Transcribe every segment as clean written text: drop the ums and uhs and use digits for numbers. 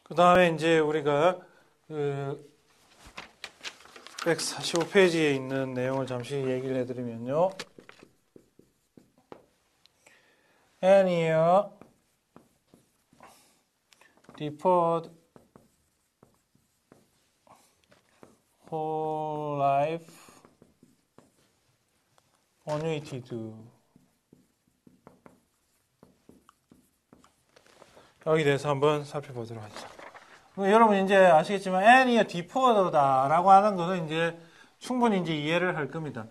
그 다음에 이제 우리가 그 145페이지에 있는 내용을 잠시 얘기를 해드리면요. Any deferred whole life annuity도 여기 대해서 한번 살펴보도록 하죠. 여러분 이제 아시겠지만 N이 디퍼드다라고 하는 것은 이제 충분히 이제 이해를 할 겁니다.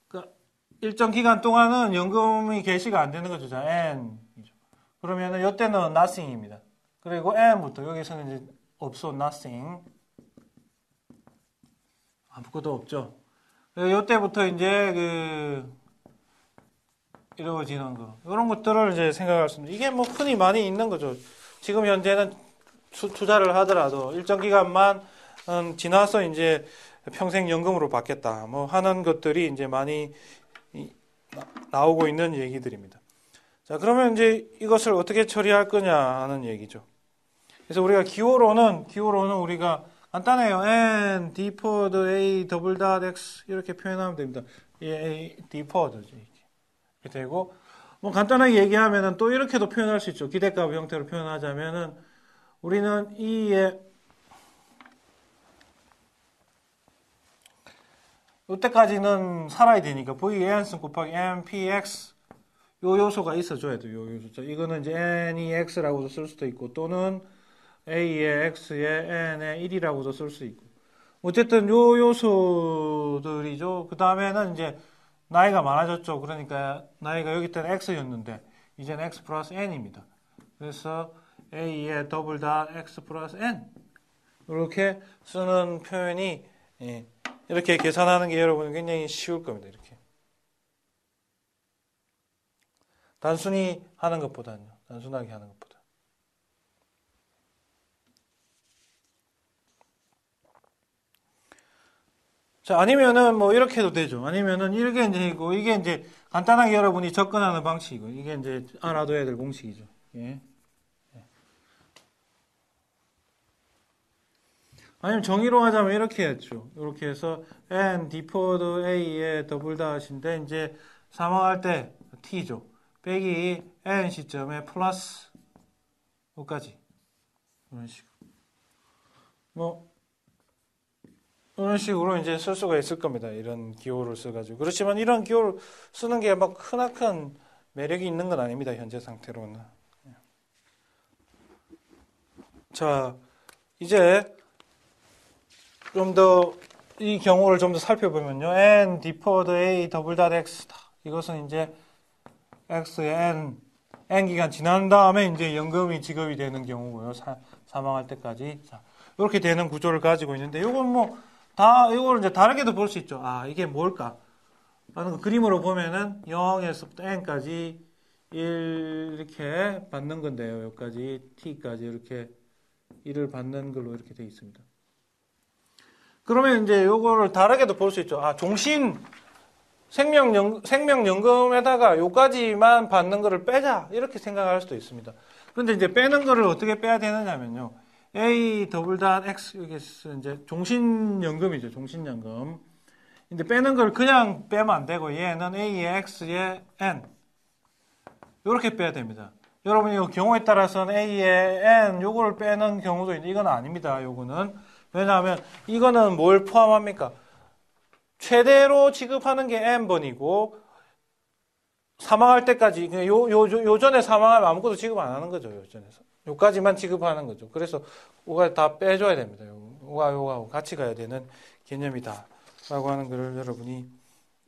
그러니까 일정 기간 동안은 연금이 개시가 안 되는 거죠. N이죠. 그러면은 이때는 nothing입니다. 그리고 N부터 여기서는 이제 없어 nothing 아무것도 없죠. 이때부터 이제 이루어지는 거 이런 것들을 이제 생각할 수 있습니다. 이게 뭐 흔히 많이 있는 거죠. 지금 현재는 투자를 하더라도 일정 기간만 지나서 이제 평생 연금으로 받겠다 뭐 하는 것들이 이제 많이 나오고 있는 얘기들입니다. 자, 그러면 이제 이것을 어떻게 처리할 거냐 하는 얘기죠. 그래서 우리가 기호로는 우리가 간단해요. N deferred A 더블 닷 X 이렇게 표현하면 됩니다. A deferred죠. 이렇게 되고 뭐 간단하게 얘기하면은 또 이렇게도 표현할 수 있죠. 기대값 형태로 표현하자면은 우리는 이때까지는 살아야 되니까 VN 곱하기 NPX 요 요소가 있어줘야 돼요. 요 요소. 이거는 이제 NEX라고도 쓸 수도 있고 또는 A의 X의 N의 1이라고도 쓸 수 있고 어쨌든 요 요소들이죠. 그 다음에는 이제 나이가 많아졌죠. 그러니까 나이가 여기 때는 X였는데 이제는 X 플러스 N입니다. 그래서 A의 더블 닷 X 플러스 N 이렇게 쓰는 표현이 이렇게 계산하는 게 여러분 굉장히 쉬울 겁니다. 이렇게 단순히 하는 것보다는요. 단순하게 하는 것보다. 자, 아니면은 뭐 이렇게 해도 되죠. 아니면은 이게 이제이고 이게 이제 간단하게 여러분이 접근하는 방식이고 이게 이제 알아둬야 될 공식이죠. 예. 아니면 정의로 하자면 이렇게 했죠. 이렇게 해서 N deferred A의 더블 닷인데 이제 사망할 때 T죠. 빼기 N 시점에 플러스 여기까지 이런 식으로 뭐 이런 식으로 이제 쓸 수가 있을 겁니다. 이런 기호를 써가지고 그렇지만 이런 기호를 쓰는 게 막 크나큰 매력이 있는 건 아닙니다. 현재 상태로는. 자, 이제 좀 더 이 경우를 좀 더 살펴보면요. N deferred A 더블 닷 X다. 이것은 이제 X의 N 기간 지난 다음에 이제 연금이 지급이 되는 경우고요. 사망할 때까지. 자, 이렇게 되는 구조를 가지고 있는데 이건 뭐 이걸 이제 다르게도 볼 수 있죠. 아, 이게 뭘까? 라는 거 그림으로 보면은 0에서부터 N까지 1 이렇게 받는 건데요. 여기까지 T까지 이렇게 1을 받는 걸로 이렇게 되어 있습니다. 그러면 이제 요거를 다르게도 볼 수 있죠. 아, 종신 생명연금에다가 요까지만 받는 거를 빼자. 이렇게 생각할 수도 있습니다. 그런데 이제 빼는 거를 어떻게 빼야 되느냐면요. A 더블 닷 X 여기서 이제 종신연금이죠. 종신연금. 근데 빼는 걸 그냥 빼면 안 되고 얘는 A의 X의 N 요렇게 빼야 됩니다. 여러분 이 경우에 따라서는 A의 N 요거를 빼는 경우도 있는데 이건 아닙니다. 요거는 왜냐하면 이거는 뭘 포함합니까? 최대로 지급하는 게 N번이고 사망할 때까지 요전에 사망하면 아무것도 지급 안 하는 거죠. 요전에서 요까지만 지급하는 거죠. 그래서 요가 다 빼줘야 됩니다. 요가 같이 가야 되는 개념이다 라고 하는 것을 여러분이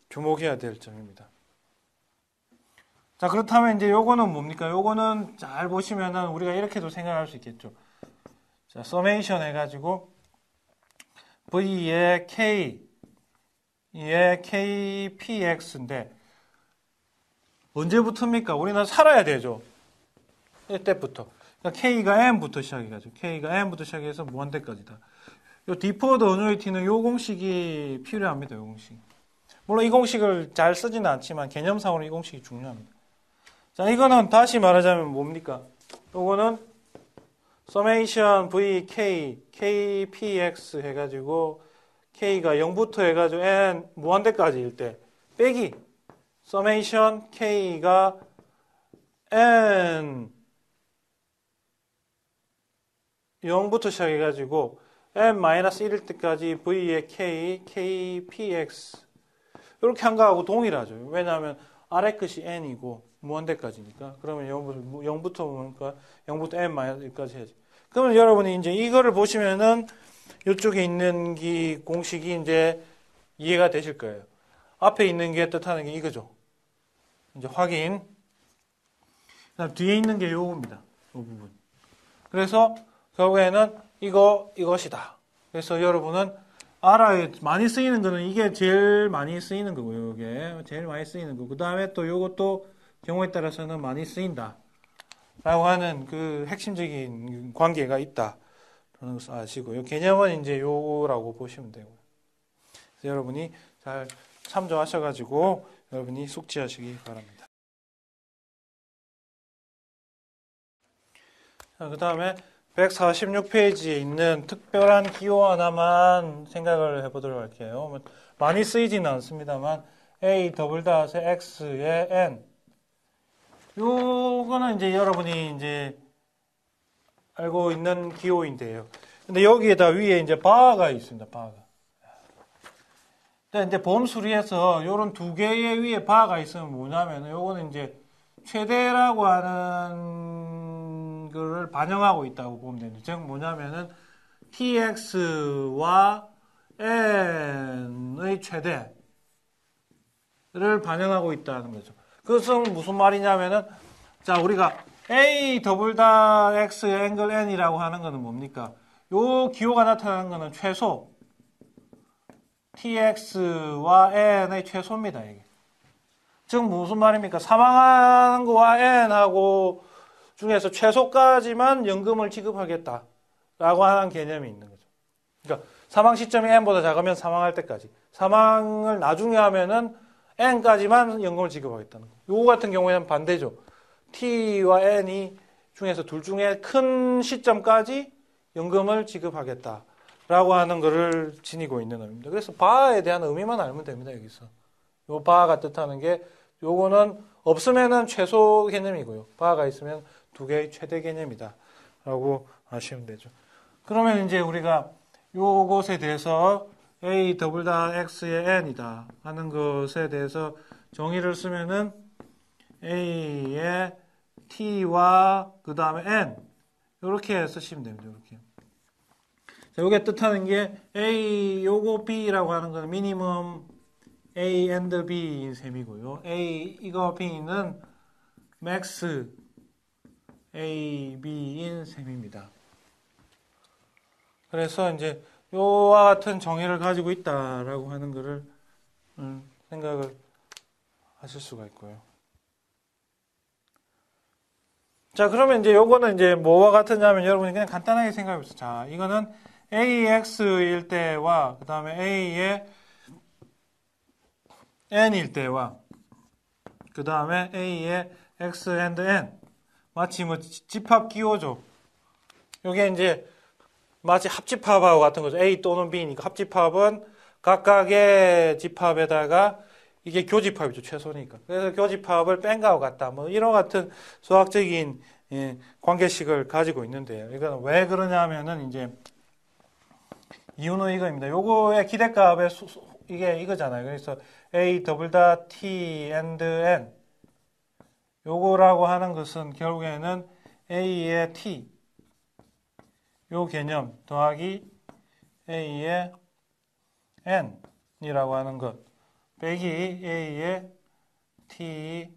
주목해야 될 점입니다. 자, 그렇다면 이제 요거는 뭡니까? 요거는 잘 보시면은 우리가 이렇게도 생각할 수 있겠죠. 자, 서메이션 해가지고 V의 K의 KPX인데 언제부터입니까? 우리는 살아야 되죠. 이때부터. 그러니까 K가 M부터 시작해가지고 K가 M부터 시작해서 무한대까지다. 요 디퍼드 어뉴이티는 요 공식이 필요합니다. 요 공식. 물론 이 공식을 잘 쓰지는 않지만 개념상으로 이 공식이 중요합니다. 자, 이거는 다시 말하자면 뭡니까? 요거는 서메이션 vk kpx 해가지고 k가 0부터 해가지고 n 무한대까지일 때 빼기 서메이션 k가 n 0부터 시작해가지고 n-1일 때까지 v의 k kpx 이렇게 한 거하고 동일하죠. 왜냐하면 아래 끝이 n이고 무한대까지니까. 그러면 0부터 보니까 0부터 n-1까지 해야지. 그러면 여러분이 이제 이거를 보시면은 이쪽에 있는 공식이 이제 이해가 되실 거예요. 앞에 있는 게 뜻하는 게 이거죠. 이제 확인. 그다음 뒤에 있는 게 요겁니다. 요 부분. 그래서 결국에는 이것이다. 그래서 여러분은 알아야 많이 쓰이는 거는 이게 제일 많이 쓰이는 거고요. 이게 제일 많이 쓰이는 거. 그 다음에 또 요것도 경우에 따라서는 많이 쓰인다. 라고 하는 그 핵심적인 관계가 있다. 라는 것을 아시고요. 개념은 이제 요라고 보시면 되고요. 그래서 여러분이 잘 참조하셔가지고 여러분이 숙지하시기 바랍니다. 그 다음에 146페이지에 있는 특별한 기호 하나만 생각을 해보도록 할게요. 많이 쓰이지는 않습니다만 a x의 n 요거는 이제 여러분이 이제 알고 있는 기호인데요. 근데 여기에다 위에 이제 바가 있습니다. 바가. 근데 이제 보험 수리에서 요런 두 개의 위에 바가 있으면 뭐냐면 요거는 이제 최대라고 하는 거를 반영하고 있다고 보면 됩니다. 즉 뭐냐면은 tx와 n의 최대를 반영하고 있다는 거죠. 그것은 무슨 말이냐면은 자 우리가 a x 앵글 n이라고 하는 거는 뭡니까? 요 기호가 나타나는 거는 최소 tx와 n의 최소입니다. 이게. 즉 무슨 말입니까? 사망하는 거와 n하고 중에서 최소까지만 연금을 지급하겠다라고 하는 개념이 있는 거죠. 그러니까 사망 시점이 n보다 작으면 사망할 때까지, 사망을 나중에 하면은 n까지만 연금을 지급하겠다는 거. 요거 같은 경우에는 반대죠. t와 n이 중에서 둘 중에 큰 시점까지 연금을 지급하겠다라고 하는 것을 지니고 있는 의미입니다. 그래서 바에 대한 의미만 알면 됩니다. 여기서 요 바가 뜻하는 게 요거는 없으면은 최소 개념이고요. 바가 있으면 두 개의 최대 개념이다라고 아시면 되죠. 그러면 이제 우리가 요것에 대해서 a x의 n이다 하는 것에 대해서 정의를 쓰면은 a의 t와 그 다음에 n 이렇게 쓰시면 됩니다. 이렇게. 자, 요게 뜻하는 게 a 요거 b라고 하는 건 미니멈 a and b인 셈이고요. a 이거 b는 max a b인 셈입니다. 그래서 이제 요와 같은 정의를 가지고 있다라고 하는 것을 생각을 하실 수가 있고요. 자, 그러면 이제 요거는 이제 뭐와 같으냐면 여러분이 그냥 간단하게 생각해 보세요. 자, 이거는 AX일 때와 그 다음에 A의 N일 때와 그 다음에 A의 X and N 마치 뭐 집합 기호죠. 요게 이제 마치 합집합하고 같은 거죠. A 또는 B니까 합집합은 각각의 집합에다가 이게 교집합이죠. 최소니까. 그래서 교집합을 뺀 거하고 같다. 뭐 이런 같은 수학적인 관계식을 가지고 있는데요. 이거는 왜 그러냐면은 이제 이유는 이거입니다. 요거의 기대값의 이게 이거잖아요. 그래서 A T and N 요거라고 하는 것은 결국에는 A의 T 요 개념 더하기 A의 N이라고 하는 것 빼기 A의 T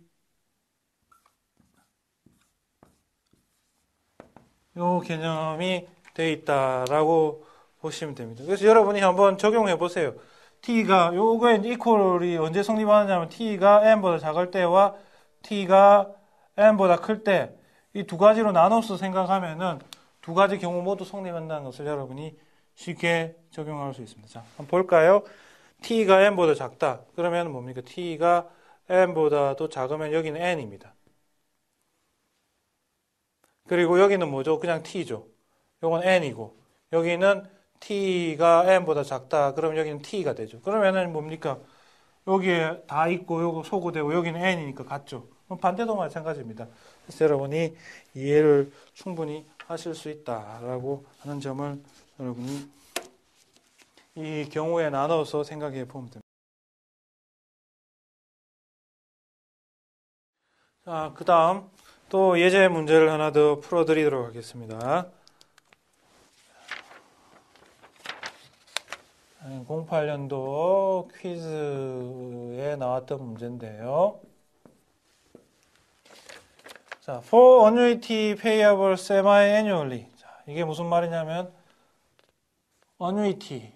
요 개념이 되어 있다라고 보시면 됩니다. 그래서 여러분이 한번 적용해 보세요. T가 요거의 이퀄이 언제 성립하느냐면 T가 N보다 작을 때와 T가 N보다 클 때 이 두 가지로 나눠서 생각하면은 두 가지 경우 모두 성립한다는 것을 여러분이 쉽게 적용할 수 있습니다. 자, 한번 볼까요? T가 N보다 작다. 그러면 뭡니까? T가 N보다도 작으면 여기는 N입니다. 그리고 여기는 뭐죠? 그냥 T죠. 요건 n이고 여기는 t가 n보다 작다. 그럼 여기는 t가 되죠. 그러면은 뭡니까? 여기에 다 있고 요거 소구되고 여기는 n이니까 같죠. 그럼 반대도 마찬가지입니다. 그래서 여러분이 이해를 충분히 하실 수 있다라고 하는 점을 여러분이 이 경우에 나눠서 생각해 보면 됩니다. 자, 그 다음 또 예제 문제를 하나 더 풀어드리도록 하겠습니다. 08년도 퀴즈에 나왔던 문제인데요. 자, for annuity payable semi-annually. 자, 이게 무슨 말이냐면 annuity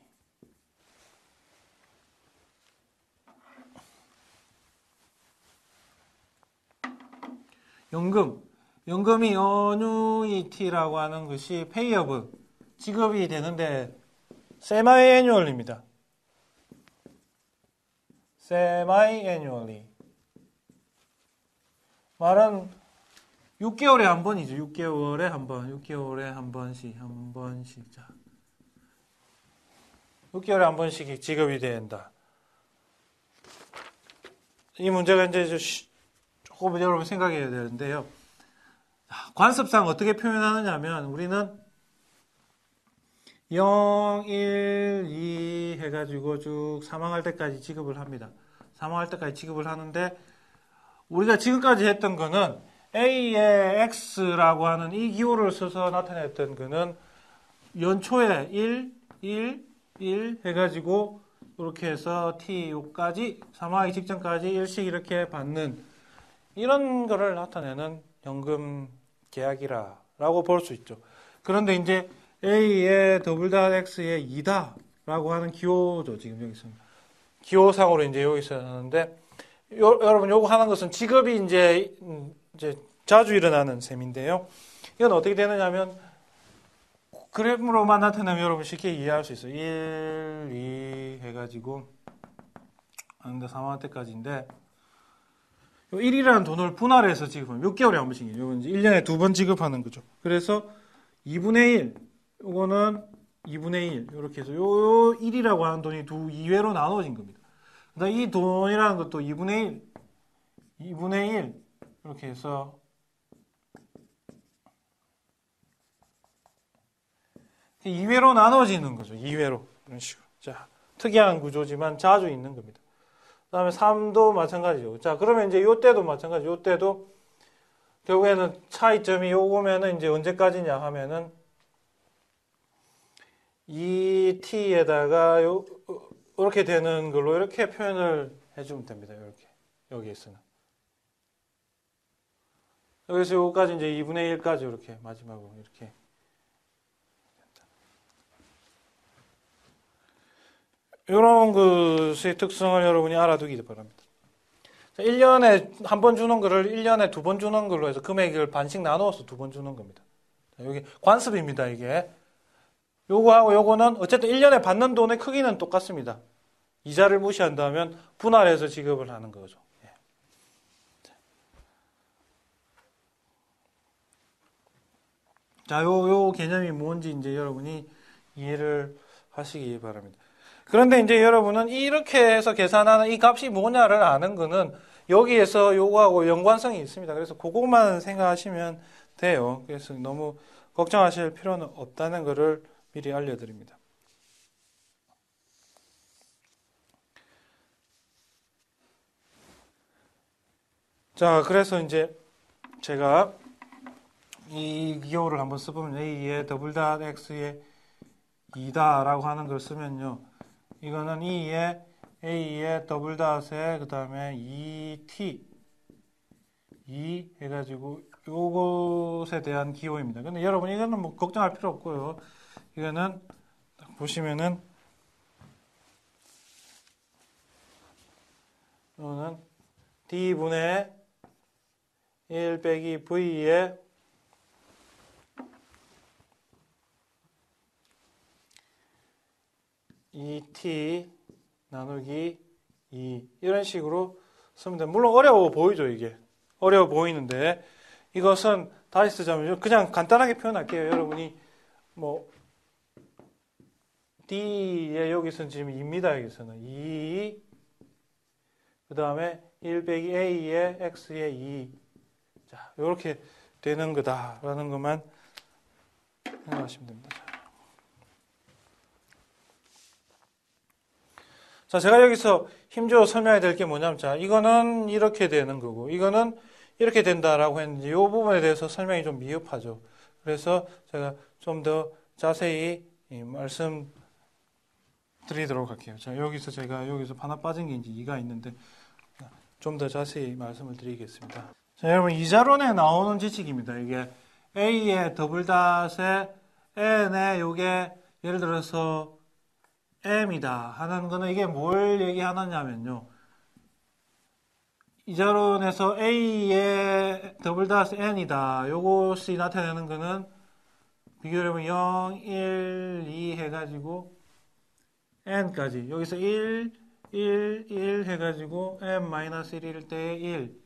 연금이 annuity라고 하는 것이 payable 지급이 되는데 semi-annual입니다. semi-annually 말은 6개월에 한 번이죠. 6개월에 한 번씩 자. 6개월에 한 번씩 지급이 된다. 이 문제가 이제 조금 여러분 생각해야 되는데요. 관습상 어떻게 표현하느냐면 우리는 0, 1, 2 해가지고 쭉 사망할 때까지 지급을 합니다. 사망할 때까지 지급을 하는데 우리가 지금까지 했던 거는 A의 X라고 하는 이 기호를 써서 나타냈던 거는 연초에 1 해가지고 이렇게 해서 T까지 사망하기 직전까지 일씩 이렇게 받는 이런 거를 나타내는 연금 계약이라고 볼 수 있죠. 그런데 이제 A의 더블닷 X의 2다라고 하는 기호죠. 지금 여기 있습니다. 기호상으로 이제 여기서 하는데 여러분 요거 하는 것은 지급이 이제 자주 일어나는 셈인데요. 이건 어떻게 되느냐면 그래프로만 나타내면 여러분 쉽게 이해할 수 있어요. 1, 2 해가지고 하는데 3만 때까지인데 1이라는 돈을 분할해서 지급하면 6개월에 한 번씩 이건 이제 1년에 2번 지급하는 거죠. 그래서 2분의 1 요거는 2분의 1 이렇게 해서 요 1이라고 하는 돈이 2회로 나눠진 겁니다. 그다음 이 돈이라는 것도 2분의 1 이렇게 해서 2회로 나눠지는 거죠. 2회로 이런 식으로. 자, 특이한 구조지만 자주 있는 겁니다. 그다음에 3도 마찬가지죠. 자, 그러면 이제 요때도 마찬가지. 요때도 결국에는 차이점이 요거면은 이제 언제까지냐 하면은 이 t에다가 이렇게 되는 걸로 이렇게 표현을 해주면 됩니다. 이렇게 여기에서는 여기서 요까지 이제 2분의 1까지 이렇게 마지막으로 이렇게 이런 것의 특성을 여러분이 알아두기 바랍니다. 1년에 한 번 주는 거를 1년에 2번 주는 걸로 해서 금액을 반씩 나누어서 2번 주는 겁니다. 여기 관습입니다. 이게 요거하고 요거는 어쨌든 1년에 받는 돈의 크기는 똑같습니다. 이자를 무시한다면 분할해서 지급을 하는 거죠. 자, 요 개념이 뭔지 이제 여러분이 이해를 하시기 바랍니다. 그런데 이제 여러분은 이렇게 해서 계산하는 이 값이 뭐냐를 아는 거는 여기에서 요거하고 연관성이 있습니다. 그래서 그것만 생각하시면 돼요. 그래서 너무 걱정하실 필요는 없다는 것을 미리 알려드립니다. 자, 그래서 이제 제가 이 기호를 한번 써보면 A의 더블닷 X의 2다라고 하는 걸 쓰면요. 이거는 A의 더블닷에 그 다음에 2t 2 해가지고 요것에 대한 기호입니다. 근데 여러분 이거는 뭐 걱정할 필요 없고요. 이거는 딱 보시면은 이거는 d분의 1 빼기 v의 2t 나누기 2 이런 식으로 쓰면 됩니다. 물론 어려워 보이죠. 이게 어려워 보이는데 이것은 다시 쓰자면 그냥 간단하게 표현할게요. 여러분이 뭐 D에 여기서는 지금 2입니다. 여기서는 2, 그 다음에 1 빼기 A의 X의 2. 자, 이렇게 되는 거다라는 것만 생각하시면 됩니다. 자, 제가 여기서 힘주어 설명해야 될 게 뭐냐면, 자, 이거는 이렇게 되는 거고, 이거는 이렇게 된다라고 했는데, 이 부분에 대해서 설명이 좀 미흡하죠. 그래서 제가 좀 더 자세히 말씀드리도록 할게요. 자, 여기서 제가 여기서 하나 빠진 게 이제 2가 있는데, 좀 더 자세히 말씀을 드리겠습니다. 자, 여러분, 이자론에 나오는 지식입니다. 이게 A의 더블 닷에 N의 요게 예를 들어서 M이다 하는 거는 이게 뭘 얘기하느냐면요. 이자론에서 A의 더블 닷 N이다. 요것이 나타내는 거는 비교를 해보면 0, 1, 2 해가지고 N까지. 여기서 1, 1, 1 해가지고 M-1일 때 1.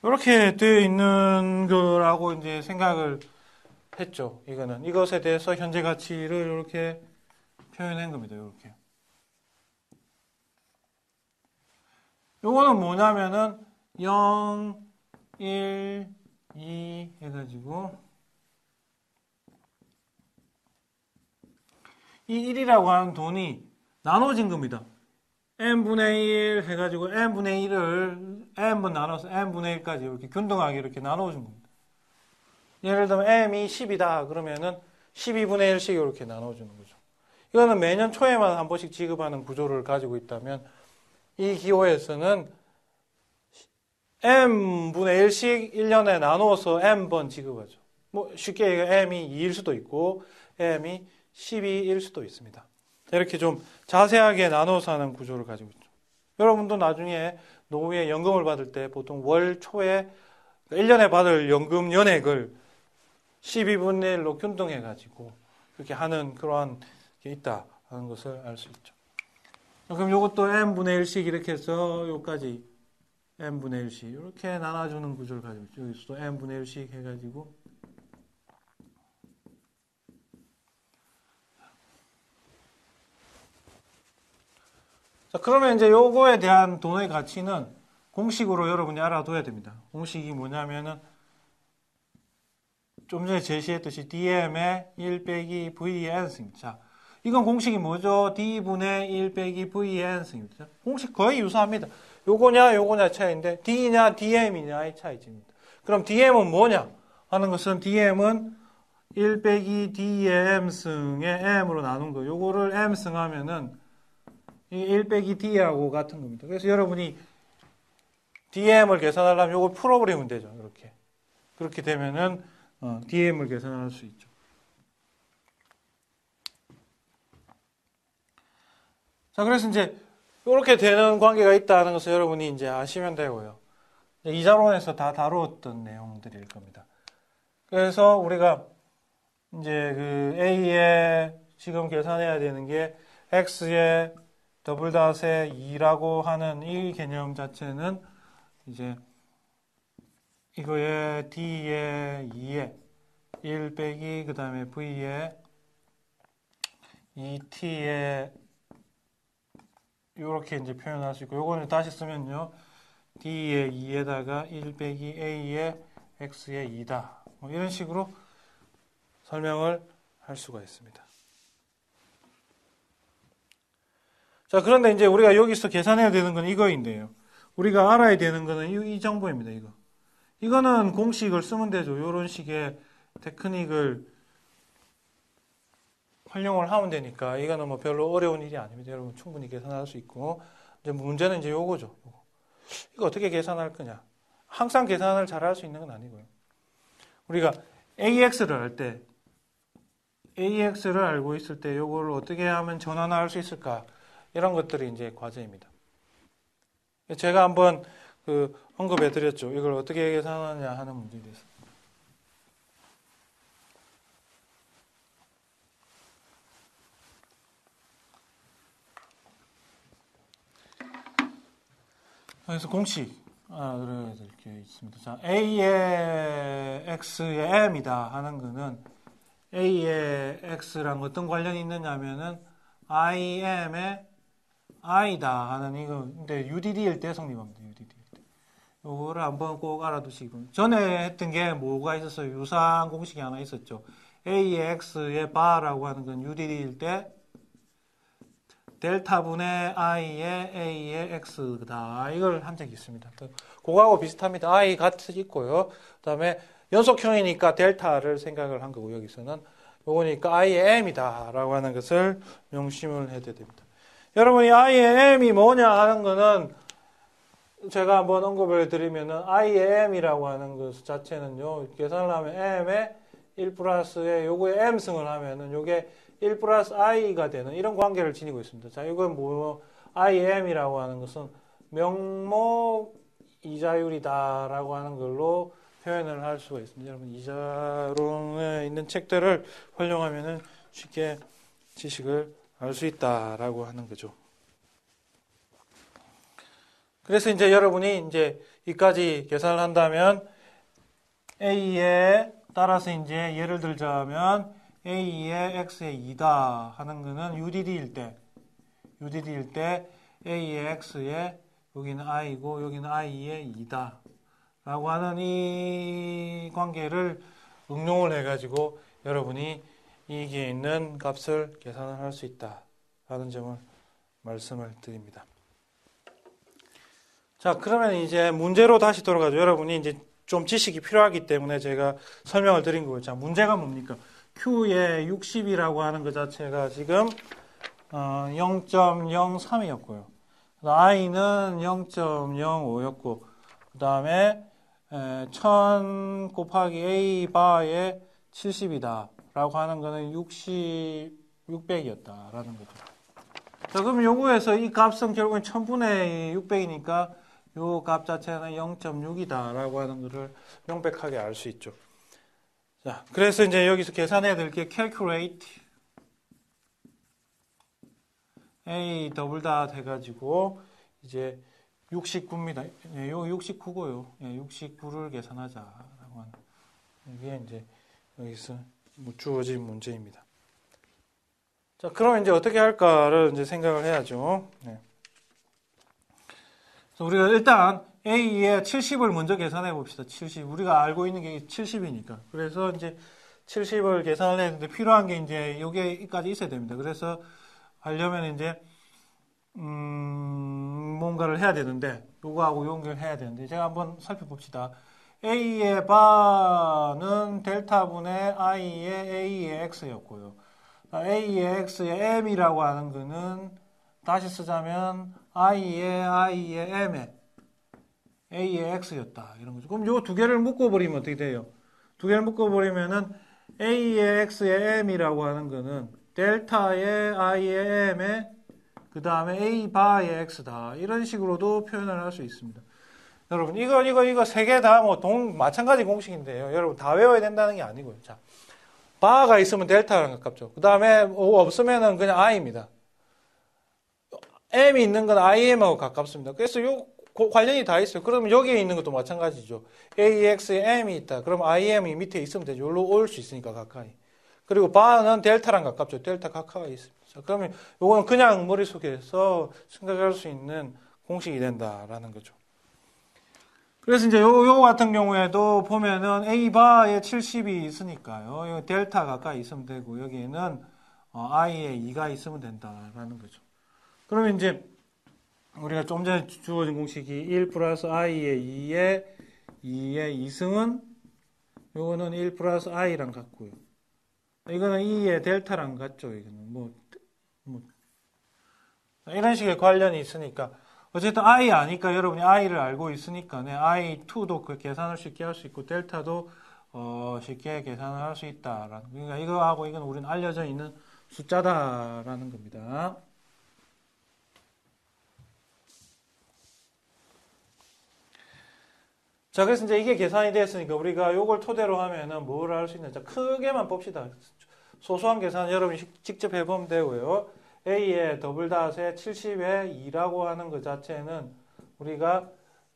이렇게 되어 있는 거라고 이제 생각을 했죠. 이거는. 이것에 대해서 현재 가치를 이렇게 표현한 겁니다. 이렇게. 요거는 뭐냐면은 0, 1, 2 해가지고 이 1이라고 하는 돈이 나눠진 겁니다. n분의 1 해가지고 n분의 1을 n분 나눠서 n분의 1까지 이렇게 균등하게 이렇게 나눠준 겁니다. 예를 들면 m이 10이다 그러면은 12분의 1씩 이렇게 나눠주는 거죠. 이거는 매년 초에만 한 번씩 지급하는 구조를 가지고 있다면 이 기호에서는 m분의 1씩 1년에 나누어서 m번 지급하죠. 뭐 쉽게 얘기하면 m이 2일 수도 있고 m이 12일 수도 있습니다. 이렇게 좀 자세하게 나눠서 하는 구조를 가지고 있죠. 여러분도 나중에 노후에 연금을 받을 때 보통 월 초에 1년에 받을 연금 연액을 12분의 1로 균등해가지고 이렇게 하는 그러한 게 있다 하는 것을 알 수 있죠. 그럼 이것도 n분의 1씩 이렇게 해서 여기까지 n분의 1씩 이렇게 나눠주는 구조를 가지고 있죠. 여기서도 n분의 1씩 해가지고 자, 그러면 이제 요거에 대한 돈의 가치는 공식으로 여러분이 알아둬야 됩니다. 공식이 뭐냐면은 좀 전에 제시했듯이 DM의 1 빼기 VN승입니다. 자, 이건 공식이 뭐죠? D분의 1 빼기 VN승입니다. 공식 거의 유사합니다. 요거냐 차이인데 D냐 DM이냐의 차이입니다. 그럼 DM은 뭐냐 하는 것은 DM은 1 빼기 D의 M승의 M으로 나눈 거. 요거를 M승 하면은 이 1 빼기 D하고 같은 겁니다. 그래서 여러분이 DM을 계산하려면 요걸 풀어버리면 되죠. 이렇게. 그렇게 되면은 DM을 계산할 수 있죠. 자, 그래서 이제 이렇게 되는 관계가 있다는 것을 여러분이 이제 아시면 되고요. 이자론에서 다 다루었던 내용들일 겁니다. 그래서 우리가 이제 그 A에 지금 계산해야 되는 게 X의 더블 닷의 2라고 하는 이 개념 자체는 이제 이거의 D의 2에 1 빼기 그 다음에 V의 2T의 이렇게 이제 표현할 수 있고 요거는 다시 쓰면요 D의 2에다가 1 빼기 A의 X의 2다 뭐 이런 식으로 설명을 할 수가 있습니다. 자, 그런데 이제 우리가 여기서 계산해야 되는 건 이거인데요. 우리가 알아야 되는 거는 이 정보입니다. 이거는 공식을 쓰면 되죠. 이런 식의 테크닉을 활용을 하면 되니까 이거는 뭐 별로 어려운 일이 아닙니다. 여러분 충분히 계산할 수 있고 이제 문제는 이제 요거죠. 이거 어떻게 계산할 거냐? 항상 계산을 잘할 수 있는 건 아니고요. 우리가 AX를 할 때 AX를 알고 있을 때 요거를 어떻게 하면 전환할 수 있을까? 이런 것들이 이제 과제입니다. 제가 한번 언급해 드렸죠. 이걸 어떻게 계산하느냐 하는 문제에 대해서. 그래서 공식 하나 들어야 될 게 있습니다. 자, A의 X의 M이다 하는 거는 A의 X랑 어떤 관련이 있느냐 하면은 IM의 I다 하는 이거, 근데 UDD일 때 성립합니다. UDD일 때. 요거를 한번 꼭 알아두시기 바랍니다. 전에 했던 게 뭐가 있었어요? 유사한 공식이 하나 있었죠. A의 X의 바라고 하는 건 UDD일 때 델타분의 I의 A의 X다. 이걸 한 적이 있습니다. 그거하고 비슷합니다. I 같이 있고요. 그 다음에 연속형이니까 델타를 생각을 한 거고, 여기서는 요거니까 I의 M이다 라고 하는 것을 명심을 해야 됩니다. 여러분이 I의 M이 뭐냐 하는 거는 제가 한번 언급을 드리면은 I의 M이라고 하는 것 자체는요, 계산을 하면 M의 1 플러스에 요거에 M승을 하면은 요게 1 플러스 I가 되는 이런 관계를 지니고 있습니다. 자, 이건 뭐, IM이라고 하는 것은 명목 이자율이다라고 하는 걸로 표현을 할 수가 있습니다. 여러분, 이자론에 있는 책들을 활용하면은 쉽게 지식을 알 수 있다라고 하는 거죠. 그래서 이제 여러분이 이제 이까지 계산을 한다면 A에 따라서 이제 예를 들자면 A의 X의 2다 하는 거는 UDD일 때 A의 X의 여기는 I고 여기는 I의 2다 라고 하는 이 관계를 응용을 해가지고 여러분이 이기에 있는 값을 계산을 할 수 있다 라는 점을 말씀을 드립니다. 자, 그러면 이제 문제로 다시 돌아가죠. 여러분이 이제 좀 지식이 필요하기 때문에 제가 설명을 드린 거예요. 자, 문제가 뭡니까? Q의 60이라고 하는 것 자체가 지금 0.03이었고요. I는 0.05였고, 그 다음에 1000 곱하기 A 바의 70이다 라고 하는 거는 600이었다 라는 거죠. 자, 그럼 요거에서 이 값은 결국엔 1000분의 600이니까 요 값 자체는 0.6이다 라고 하는 거를 명백하게 알 수 있죠. 자, 그래서 이제 여기서 계산해야 될 게 calculate A 더블 닷 해가지고 이제 69입니다. 예, 요 69고요. 예, 69를 계산하자라고 하는 이게 이제 여기서 주어진 문제입니다. 자, 그럼 이제 어떻게 할까를 이제 생각을 해야죠. 네. 그래서 우리가 일단 A의 70을 먼저 계산해 봅시다. 70. 우리가 알고 있는 게 70이니까. 그래서 이제 70을 계산을 했는데 필요한 게 이제 여기까지 있어야 됩니다. 그래서 하려면 이제 뭔가를 해야 되는데 요거하고 연결해야 되는데 제가 한번 살펴봅시다. A의 바는 델타분의 I의 A의 X였고요. A의 X의 M이라고 하는 거는 다시 쓰자면 I의 M의 A의 X였다. 이런 거죠. 그럼 요 두 개를 묶어버리면 어떻게 돼요? 두 개를 묶어버리면은 A의 X의 M이라고 하는 거는 델타의 I의 M의 그 다음에 A 바의 X다. 이런 식으로도 표현을 할 수 있습니다. 여러분, 이거 세 개 다 뭐 마찬가지 공식인데요. 여러분, 다 외워야 된다는 게 아니고요. 자, 바가 있으면 델타랑 가깝죠. 그 다음에 없으면은 그냥 I입니다. M이 있는 건 IM하고 가깝습니다. 그래서 요 관련이 다 있어요. 그러면 여기에 있는 것도 마찬가지죠. AX에 M이 있다. 그럼 IM이 밑에 있으면 되죠. 여기로 올 수 있으니까 가까이. 그리고 바는 델타랑 가깝죠. 델타 가까이 있습니다. 자, 그러면 요거는 그냥 머릿속에서 생각할 수 있는 공식이 된다라는 거죠. 그래서 이제 요 같은 경우에도 보면은 A 바에 70이 있으니까요. 여기 델타 가까이 있으면 되고 여기에는 I에 2가 있으면 된다라는 거죠. 그러면 이제 우리가 좀 전에 주어진 공식이 1 플러스 I의 2의 2승은 요거는 1 플러스 I랑 같고요. 이거는 2의 델타랑 같죠. 이거는 뭐 이런 식의 관련이 있으니까 어쨌든 I 아니까 여러분이 I를 알고 있으니까 I2도 그 계산을 쉽게 할 수 있고 델타도 쉽게 계산을 할 수 있다라는 그러니까 이거하고 이건 우리는 알려져 있는 숫자다라는 겁니다. 자, 그래서 이제 이게 계산이 됐으니까 우리가 이걸 토대로 하면은 뭘 할 수 있는지 자, 크게만 봅시다. 소소한 계산 여러분이 직접 해보면 되고요. A의 더블 닷에 70에 2라고 하는 것 자체는 우리가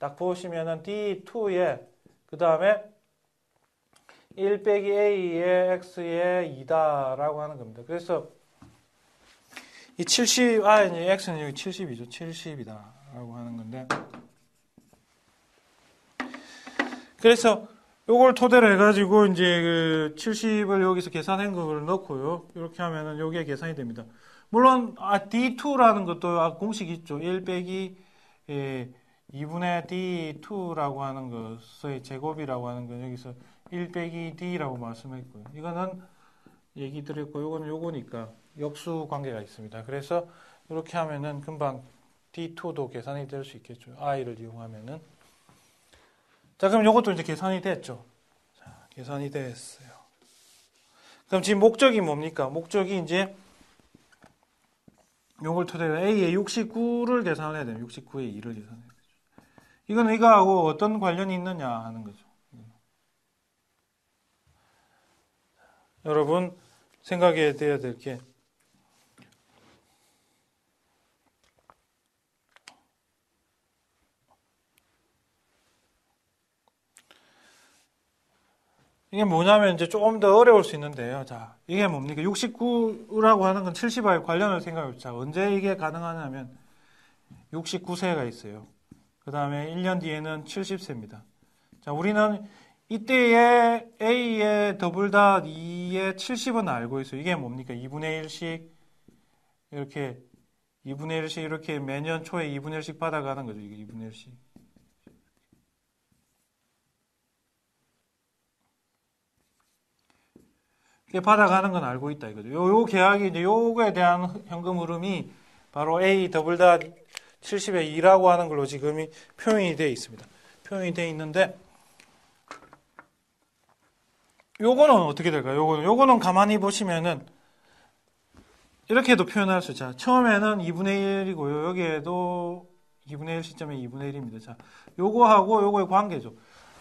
딱 보시면은 D2에 그 다음에 1 빼기 A의 X의 2다라고 하는 겁니다. 그래서 이 70, 이제 X는 여기 70이죠. 70이다라고 하는 건데. 그래서 요걸 토대로 해가지고 이제 그 70을 여기서 계산한 걸 넣고요. 이렇게 하면은 요게 계산이 됩니다. 물론, D2라는 것도 공식 있죠. 1 빼기 2분의 D2라고 하는 것의 제곱이라고 하는 건 여기서 1 빼기 D라고 말씀했고요. 이거는 얘기 드렸고, 요거는 요거니까 역수 관계가 있습니다. 그래서 이렇게 하면은 금방 D2도 계산이 될 수 있겠죠. I를 이용하면은. 자, 그럼 요것도 이제 계산이 됐죠. 자, 계산이 됐어요. 그럼 지금 목적이 뭡니까? 목적이 이제 요걸 토대로 A의 69를 계산을 해야 돼요. 69의 2를 계산해야 되죠. 이건 이거하고 어떤 관련이 있느냐 하는 거죠. 여러분 생각해야 될 게 이게 뭐냐면 이제 조금 더 어려울 수 있는데요. 자, 이게 뭡니까? 69라고 하는 건 70와 관련을 생각해보자. 언제 이게 가능하냐면 69세가 있어요. 그 다음에 1년 뒤에는 70세입니다. 자, 우리는 이때의 A의 더블 닷 2의 70은 알고 있어요. 이게 뭡니까? 2분의 1씩 이렇게 2분의 1씩 이렇게 매년 초에 2분의 1씩 받아가는 거죠. 이게 2분의 1씩. 받아가는 건 알고 있다 이거죠. 요 계약이 이제 요거에 대한 현금 흐름이 바로 A 더블 닷 70의 2라고 하는 걸로 지금이 표현이 되어 있습니다. 표현이 되어 있는데 요거는 어떻게 될까요? 요거는 가만히 보시면은 이렇게도 표현할 수 있죠. 처음에는 2분의 1이고요. 여기에도 2분의 1 시점에 2분의 1입니다. 자, 요거하고 요거의 관계죠.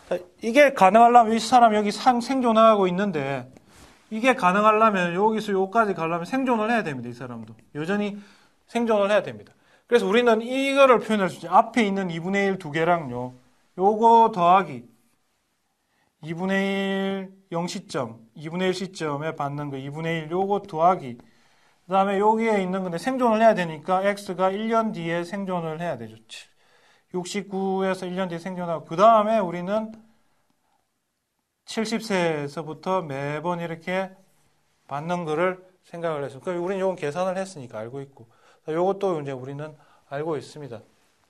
자, 이게 가능하려면 이 사람 여기 생존하고 있는데 이게 가능하려면 여기서 요까지 가려면 생존을 해야 됩니다. 이 사람도. 여전히 생존을 해야 됩니다. 그래서 우리는 이거를 표현할 수 있죠. 앞에 있는 2분의 1 두 개랑요. 요거 더하기 2분의 1 0시점, 2분의 1 시점에 받는 거 2분의 1 요거 더하기 그 다음에 여기에 있는 건데 생존을 해야 되니까 X가 1년 뒤에 생존을 해야 되죠. 69에서 1년 뒤에 생존하고 그 다음에 우리는 70세에서부터 매번 이렇게 받는 거를 생각을 했어요. 그러니까 우리는 요건 계산을 했으니까 알고 있고 요것도 이제 우리는 알고 있습니다.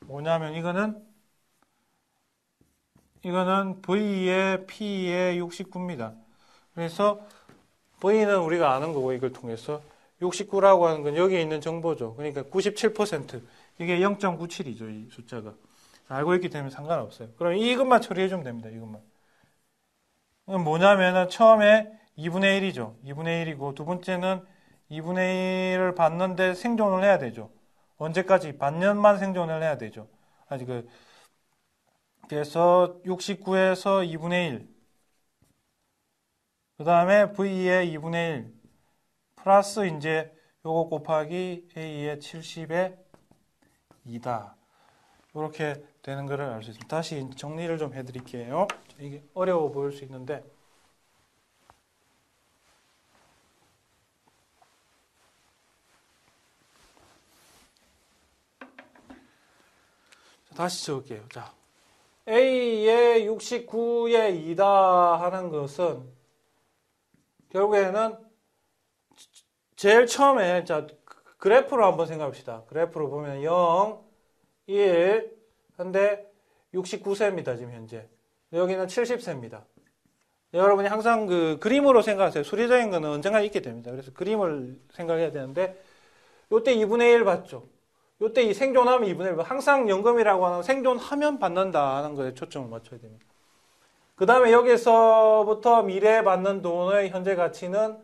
뭐냐면 이거는 V의 P의 69입니다. 그래서 V는 우리가 아는 거고 이걸 통해서 69라고 하는 건 여기에 있는 정보죠. 그러니까 97% 이게 0.97이죠. 이 숫자가. 알고 있기 때문에 상관없어요. 그럼 이것만 처리해 주면 됩니다. 이것만. 뭐냐면은 처음에 2분의 1이죠. 2분의 1이고 두 번째는 2분의 1을 받는데 생존을 해야 되죠. 언제까지? 반년만 생존을 해야 되죠. 아직 그래서 69에서 2분의 1. 그 다음에 V의 2분의 1. 플러스 이제 요거 곱하기 A의 70의 2다. 이렇게 되는 것을 알 수 있습니다. 다시 정리를 좀 해드릴게요. 이게 어려워 보일 수 있는데 다시 적을게요. 자, A의 69의 2다 하는 것은 결국에는 제일 처음에 자 그래프로 한번 생각합시다. 그래프로 보면 0, 1, 근데 69세입니다. 지금 현재. 여기는 70세입니다. 여러분이 항상 그 그림으로 생각하세요. 수리적인 거는 언젠가 있게 됩니다. 그래서 그림을 생각해야 되는데 요때 2분의 1 받죠. 요때 이 생존하면 2분의 1. 항상 연금이라고 하는 생존하면 받는다 하는 거에 초점을 맞춰야 됩니다. 그 다음에 여기서부터 미래에 받는 돈의 현재 가치는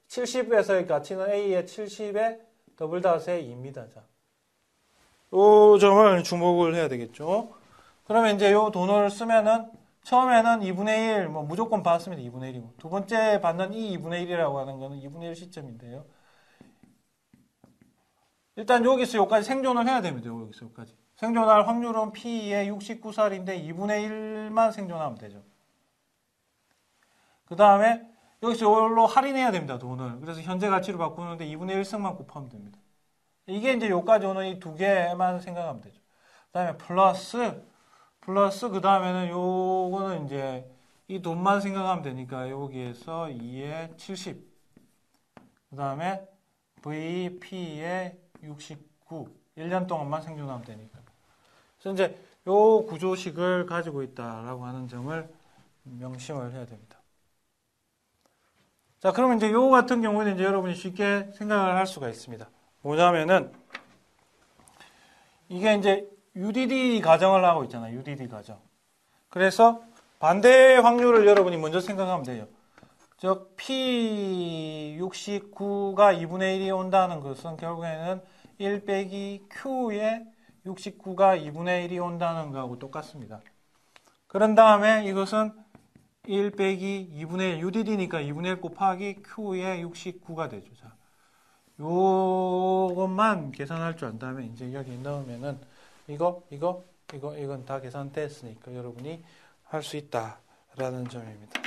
70에서의 가치는 A의 70의 더블 닷의 2입니다. 자, 요 점을 주목을 해야 되겠죠. 그러면 이제 요 돈을 쓰면은 처음에는 2분의 1, 무조건 받습니다. 2분의 1이고. 두 번째 받는 이 2분의 1이라고 하는 거는 2분의 1 시점인데요. 일단 여기서 여기까지 생존을 해야 됩니다. 여기서 여기까지. 생존할 확률은 P의 69살인데 2분의 1만 생존하면 되죠. 그 다음에 여기서 이걸로 할인해야 됩니다. 돈을. 그래서 현재 가치로 바꾸는데 2분의 1승만 곱하면 됩니다. 이게 이제 여기까지 오는 이 두 개만 생각하면 되죠. 그 다음에 플러스 그 다음에는 요거는 이제 이 돈만 생각하면 되니까 여기에서 2에 70. 그 다음에 VP에 69. 1년 동안만 생존하면 되니까. 그래서 이제 요 구조식을 가지고 있다라고 하는 점을 명심을 해야 됩니다. 자, 그러면 이제 요 같은 경우는 이제 여러분이 쉽게 생각을 할 수가 있습니다. 뭐냐면은 이게 이제 UDD 가정을 하고 있잖아요. UDD 가정. 그래서 반대 확률을 여러분이 먼저 생각하면 돼요. 즉 P69가 2분의 1이 온다는 것은 결국에는 1 빼기 Q에 69가 2분의 1이 온다는 거하고 똑같습니다. 그런 다음에 이것은 1 빼기 2분의 1, UDD니까 2분의 1 곱하기 Q에 69가 되죠. 자, 요것만 계산할 줄 안다면 이제 여기 넣으면은 이건 다 계산됐으니까 여러분이 할 수 있다라는 점입니다.